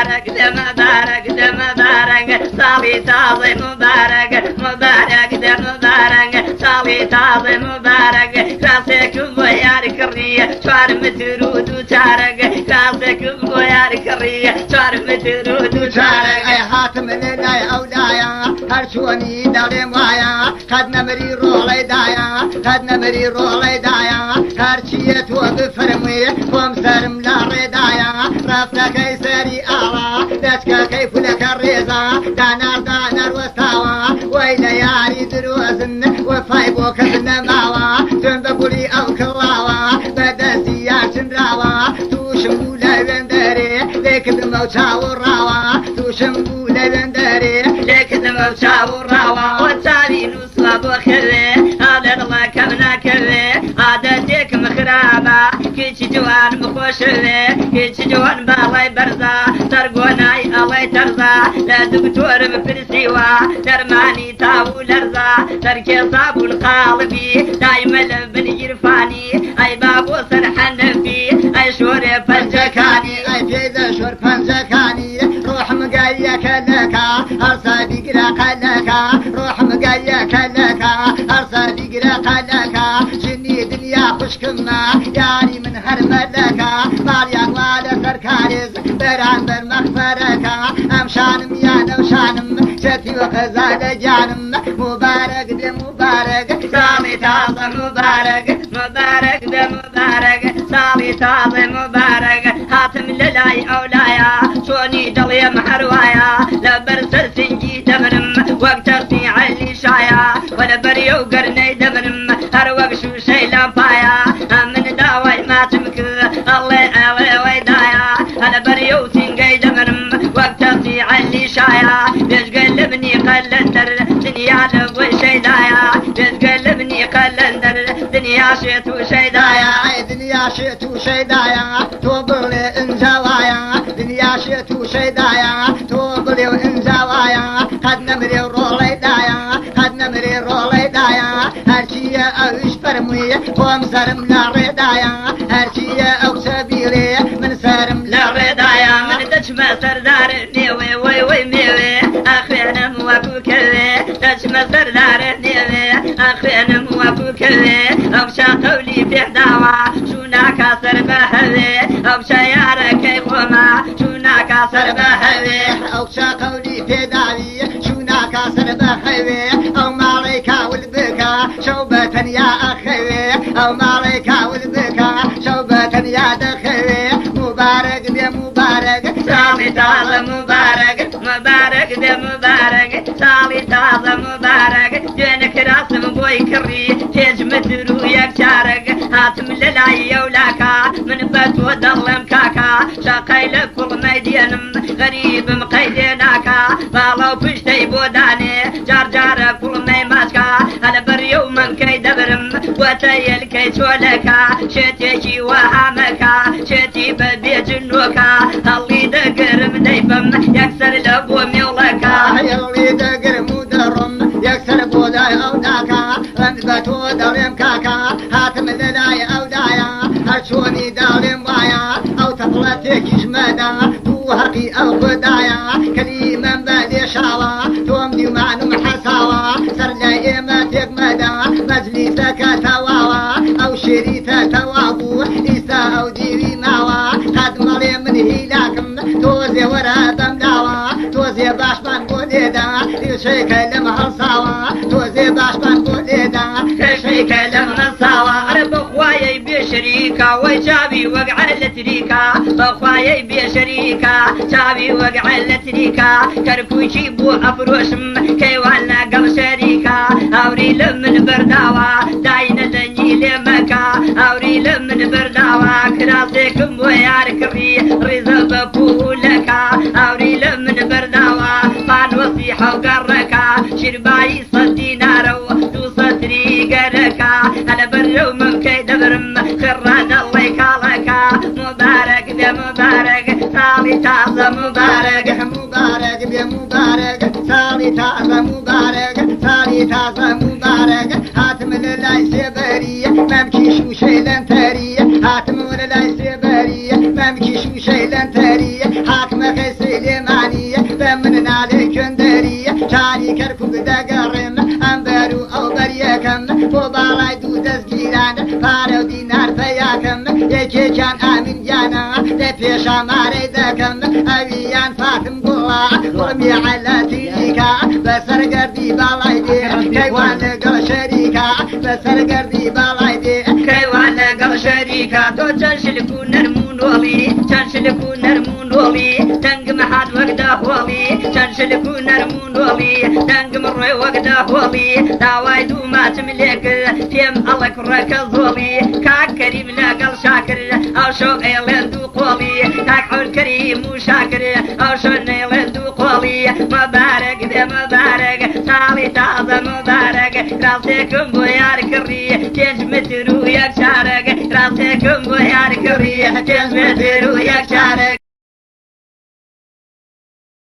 مبارك ده مبارك ده مبارك صالي تاضي مبارك مبارك ده مبارك صالي تاضي مبارك راسك بويار كريه شوار مترود وتارك راسك بويار كريه شوار مترود وتارك هاتم لله أودايا هرشوني دارم وايا خدنا مري روحي دايا خدنا مري روحي دايا هرشيت وبفرمي قوم سرم لا ردايا رفنا كيسري أعلى دشكا كيف لك الرزا دانار دانار وستاوى ويلا ياري دروزن وفايبو كذن ماوى تنبقولي أو كلاوى بدا سيار شنراوى توشمو لبندري ليك دموشا وراوى توشمو لبندري ليك دموشا وراوى وتالي نصلا بخري هذا الله كمنا كري هذا ديك مخرابة كيش جوان مخوشري كيش جوان بالاي برزا ترقوناي الله ترزا لا دكتور مفرسيوا درماني تاو لرزا تركي صابون قالبي دايما لبن يرفاني اي بابو سرحان في اي شوري فنجكاني اي فيدا شور فنجكاني روح مقايك لك ارسى بقرق لك روح مقايك لك ارسى بقرق لك جني دنيا خشكما يعني من هرملك ماليان ولا سركاريز بران بالمغفرك امشانم يا نوشانم شتي وخزال جانم مبارك ده مبارك سامي تاضي مبارك مبارك ده مبارك سامي تاضي مبارك هاتم للاي اولايا شوني دلي محروايا لبرسل سنجي دمرم وقت ارتي علي شايا ولا بريو قرني دمرم هروق شو شي لامبايا من داوي ما تمك الله الله ويدايا انا بريو سنجي دمرم وقت ارتي علي شايا ليش قلبني قلندر دنيا لبوي شيدايا ليش قلبني قلندر دنيا شيت وشيدايا دنيا شيت وشيدايا توبلي انزوايا دنيا شيت وشيدايا توبلي وانزوايا قد نمري رولي دايا قد نمري رولي دايا هرشية اوش فرمي قوم سرم لا ردايا هرشية او سبيلي من سرم لا ردايا من دشما سردار نيوي وي وي ميوي اخينا موافو كذي دشما سردار نيوي اخينا موافو كذي او شاقولي في دعوة شونا كاسر بهذي او شيارة كيفوما شونا كاسر بهذي او شاقولي في دعوي شونا كاسر بهذي او ماليكا والبكا شوبة يا اخي او ماليكا والبكا شوبة يا دخي مبارك بيا مبارك سامي تاضي مبارك مبارك ده مبارك سامي تاضي مبارك دينك راسم بوي كري تيج مترو يكشارك هاتم للاي ولاكا من بات ودلم كاكا شاقي لكل ميدينم غريب مقيديناكا بالو بشتي بوداني جار جار كل ميماسكا انا بريو من كي دبرم وتيل كي تولكا شتيجي وهامكا شتي ببي جنوكا اللي دقر مديفم يكسر لبو ميولكا اللي دقر مدرم يكسر بوداي اوداكا رمزبت ودرم كاكا هاتم للاي اودايا هرشوني دارم وايا او تفلتك جمدا توهقي او بدايا كليما بالي شاوا تومدي معنم حساوا سر لايمتك مدى مجلسك تواوا او شريتا توابو إيسا او ديوي ماوا قد مري من هيلاكم توزي ورا بمداوا توزي باش بنقوليدا يشي كلم هرساوا توزي باش بنقوليدا يشي كلم هرساوا رب اخوايا بشريكا وجابي وقع لتريكا اخوايا بشريكا جابي وقع لتريكا كركوشي بو افروشم كيوانا قل شريكا اوري لمن برداوا داين لنجي لمكا اوري لمن برداوا كراسيكم ويار كري رزب بولكا اوري لمن برداوا فان وصيحة وقركا شرباي صدي نارو دو صدري قركا انا برو من كي دبرم خران الله يكالكا مبارك ده مبارك سالي تازة مبارك مبارك بيا مبارك سالي تازة مبارك سالي تازة مبارك هاتم للاي سبري ممكيش وشيلن تاري هاتم للاي سبري ممكيش وشيلن تاري حاكم علي سليماني بمن علي كندري شاري كركوك دقرم أنبرو أو بريكم وبالاي دو دزگیران فارو دینار فياكم يكي كان آمين جانا لفي شماري دكم أبيان فاتم قولا ورمي على تيكا بسر قردي بالاي دي كيوان لقل شريكا بسر قردي بالاي دي كيوان لقل شريكا دو تنشلكو نرمون ولي تنشلكو نرمون ولي دنق محاد وقده ولي تنشلكو نرمون ولي دنق مري وقده ولي داواي دو ما تملك تيم الله كرك الظولي كاك كريم لقل شاكر او شو ايلين دو قولي كاك حول كريم وشاكر او شو نيلين دو قولي مبارك ذي مبارك صالي تازة مبارك راسيكم بويار كري تنج مترو يك شارك راسيكم بويار كري تنج مترو يك شارك